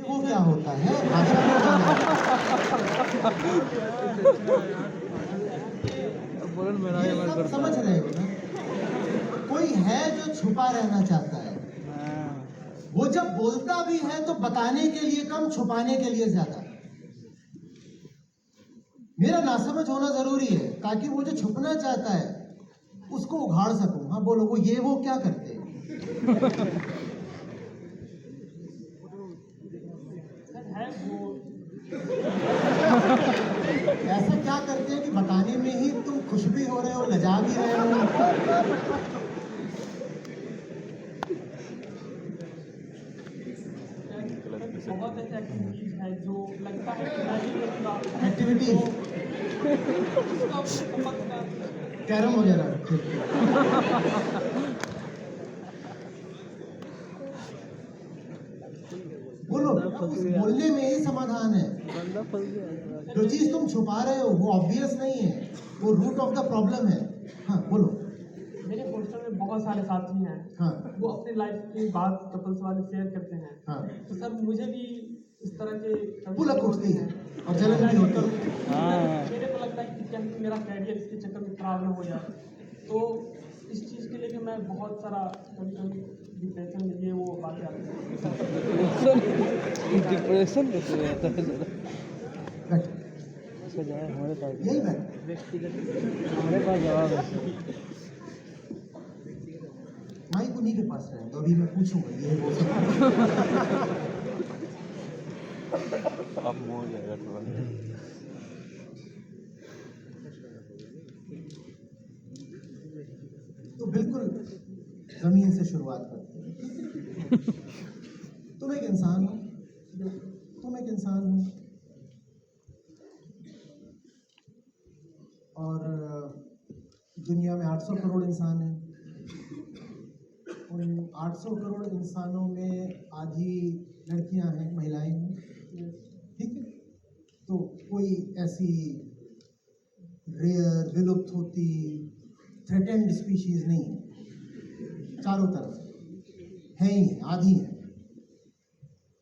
वो क्या होता है भाषा में बोलना। ये सब समझ रहे हो ना? कोई है जो छुपा रहना चाहता है, वो जब बोलता भी है तो बताने के लिए कम, छुपाने के लिए ज्यादा। मेरा नासमझ होना जरूरी है ताकि वो जो छुपना चाहता है उसको उघाड़ सकूं। हाँ बोलो, वो क्या करते हैं? ऐसा क्या करते हैं कि बताने में ही तुम खुश भी हो रहे हो, लजा भी रहे हो? बहुत ऐसी एक्टिविटीज है जो लगता है कि मैं ही करूँगा। एक्टिविटीज कैरम वगैरह बोलो, उस बोलने में ही समाधान है। जो चीज तुम छुपा रहे हो वो ऑब्वियस नहीं है, वो रूट ऑफ द प्रॉब्लम है। हाँ बोलो। मेरे हॉस्टल में बहुत सारे साथी हैं। हाँ। वो अपनी लाइफ की बात कपल्स वाले शेयर करते हैं। हाँ। तो सर मुझे भी इस तरह के पुलक उठती है और जलन भी होती है। मेरे को लगता है कि कहीं मेरा कैरियर इसके चक्कर में खराब न हो जाए, तो इस चीज़ के लेके मैं बहुत सारा कभी डिप्रेशन में ये वो बातें आती हैं। डिप्रेशन कैसे आता है ज़रा? हमारे पास यही बात हमारे पास जवाब है। माइक उन्हीं के पास रहे तो अभी मैं पूछूंगा ये वो सब। अब हो जाएगा थोड़ा। तो बिल्कुल जमीन से शुरुआत करते हैं। तुम एक इंसान हो, और दुनिया में 800 करोड़ इंसान हैं। उन 800 करोड़ इंसानों में आधी लड़कियां हैं, महिलाएं हैं, ठीक है? तो कोई ऐसी रेयर, विलुप्त होती, थ्रेटेंड स्पीशीज नहीं है। चारों तरफ है ही है, आधी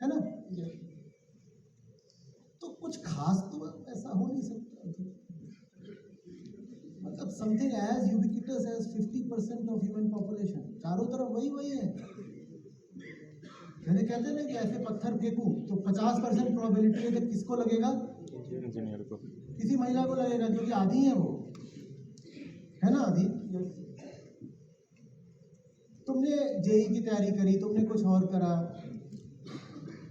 है ना? तो कुछ खास तो ऐसा हो नहीं सकता। मतलब something as ubiquitous as 50% of human population, चारों तरफ वही है। मैंने कहते ना कि ऐसे पत्थर फेंकूं तो 50% प्रोबेबिलिटी है कि किसको लगेगा? इंजीनियर को, किसी महिला को लगेगा, क्योंकि आधी है वो, है ना? आधी। तुमने जेई की तैयारी करी, तुमने कुछ और करा,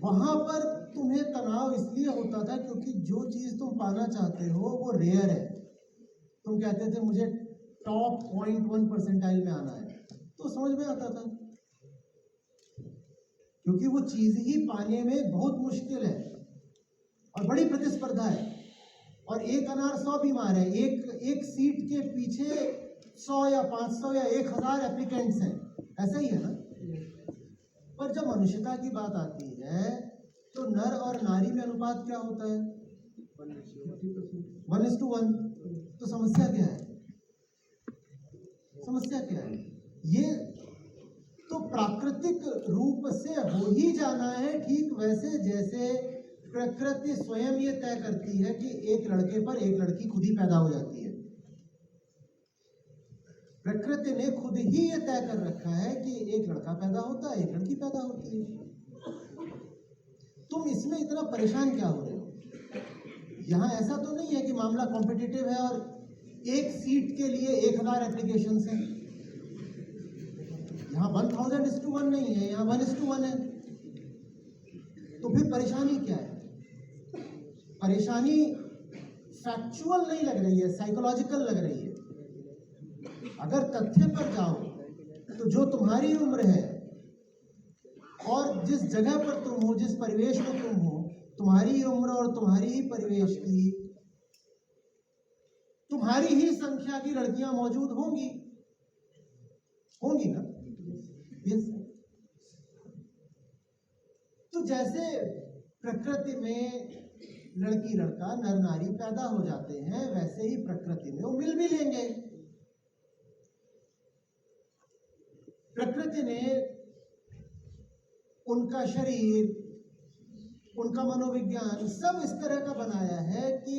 वहां पर तुम्हें तनाव इसलिए होता था क्योंकि जो चीज तुम पाना चाहते हो वो रेयर है। तुम कहते थे मुझे टॉप 0.1% में आना है, तो समझ में आता था क्योंकि वो चीज ही पाने में बहुत मुश्किल है और बड़ी प्रतिस्पर्धा है, और एक अनार 100 बीमार है। एक सीट के पीछे 100 या 500 या 1000 एप्लीकेंट्स हैं, ऐसा ही है ना? पर जब मनुष्यता की बात आती है तो नर और नारी में अनुपात क्या होता है? 1:1। तो समस्या क्या है? ये तो प्राकृतिक रूप से हो ही जाना है, ठीक वैसे जैसे प्रकृति स्वयं ये तय करती है कि एक लड़के पर एक लड़की खुद ही पैदा हो जाती है। प्रकृति ने खुद ही ये तय कर रखा है कि एक लड़का पैदा होता है, एक लड़की पैदा होती है। तुम इसमें इतना परेशान क्या हो रहे हो? यहाँ ऐसा तो नहीं है कि मामला कॉम्पिटिटिव है और एक सीट के लिए 1000 एप्लीकेशन हैं। यहाँ 1000:1 नहीं है, यहाँ 1:1 है। तो फिर परेशानी क्या है? परेशानी फैक्चुअल नहीं लग रही है, साइकोलॉजिकल लग रही है। अगर तथ्य पर जाओ तो जो तुम्हारी उम्र है और जिस जगह पर तुम हो, जिस परिवेश में तुम हो, तुम्हारी उम्र और तुम्हारी ही परिवेश की, तुम्हारी ही संख्या की लड़कियां मौजूद होंगी ना? यस। तो जैसे प्रकृति में लड़की लड़का, नर नारी पैदा हो जाते हैं, वैसे ही प्रकृति में वो मिल भी लेंगे। प्रकृति ने उनका शरीर उनका मनोविज्ञान सब इस तरह का बनाया है कि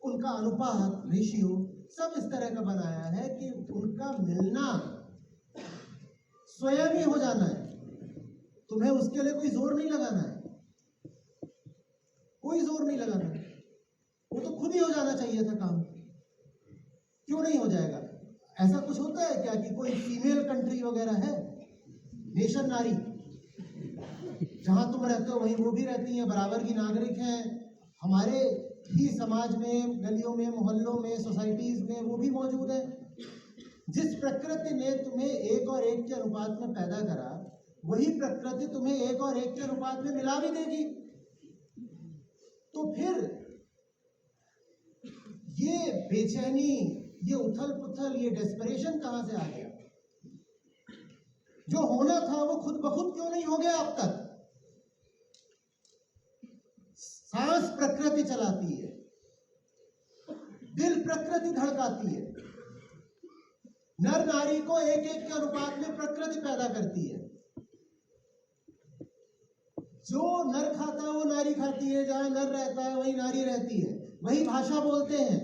उनका अनुपात रेशियो सब इस तरह का बनाया है कि उनका मिलना स्वयं ही हो जाना है। तुम्हें उसके लिए कोई जोर नहीं लगाना है, कोई जोर नहीं लगाना है, वो तो खुद ही हो जाना चाहिए था काम। क्यों नहीं हो जाएगा? ऐसा कुछ होता है क्या कि कोई फीमेल कंट्री वगैरह है, नेशन नारी, जहां तुम रहते हो वहीं वो भी रहती हैं, बराबर की नागरिक हैं। हमारे ही समाज में, गलियों में, मोहल्लों में, सोसाइटीज में वो भी मौजूद है। जिस प्रकृति ने तुम्हें 1 और 1 के अनुपात में पैदा करा, वही प्रकृति तुम्हें 1 और 1 के अनुपात में मिला भी देगी। तो फिर ये बेचैनी, ये उथल पुथल, ये डेस्परेशन कहां से आ गया? जो होना था वो खुद ब खुद क्यों नहीं हो गया अब तक? सांस प्रकृति चलाती है, दिल प्रकृति धड़काती है, नर नारी को 1-1 के अनुपात में प्रकृति पैदा करती है। जो नर खाता है वो नारी खाती है, जहां नर रहता है वही नारी रहती है, वही भाषा बोलते हैं,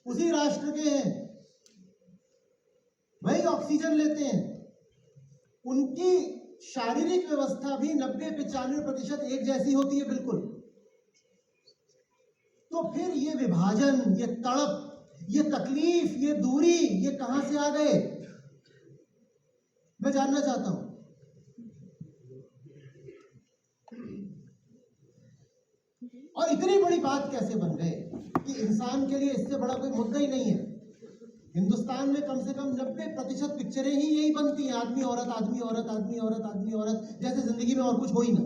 उसी राष्ट्र के हैं, वही ऑक्सीजन लेते हैं। उनकी शारीरिक व्यवस्था भी 90-95% एक जैसी होती है बिल्कुल। तो फिर ये विभाजन, ये तड़प, ये तकलीफ, ये दूरी, ये कहां से आ गए? मैं जानना चाहता हूं। और इतनी बड़ी बात कैसे बन गए कि इंसान के लिए इससे बड़ा कोई मुद्दा ही नहीं है। हिंदुस्तान में कम से कम 90% पिक्चरें ही यही बनती हैं, आदमी औरत, आदमी औरत, आदमी औरत, आदमी औरत, जैसे जिंदगी में और कुछ हो ही ना।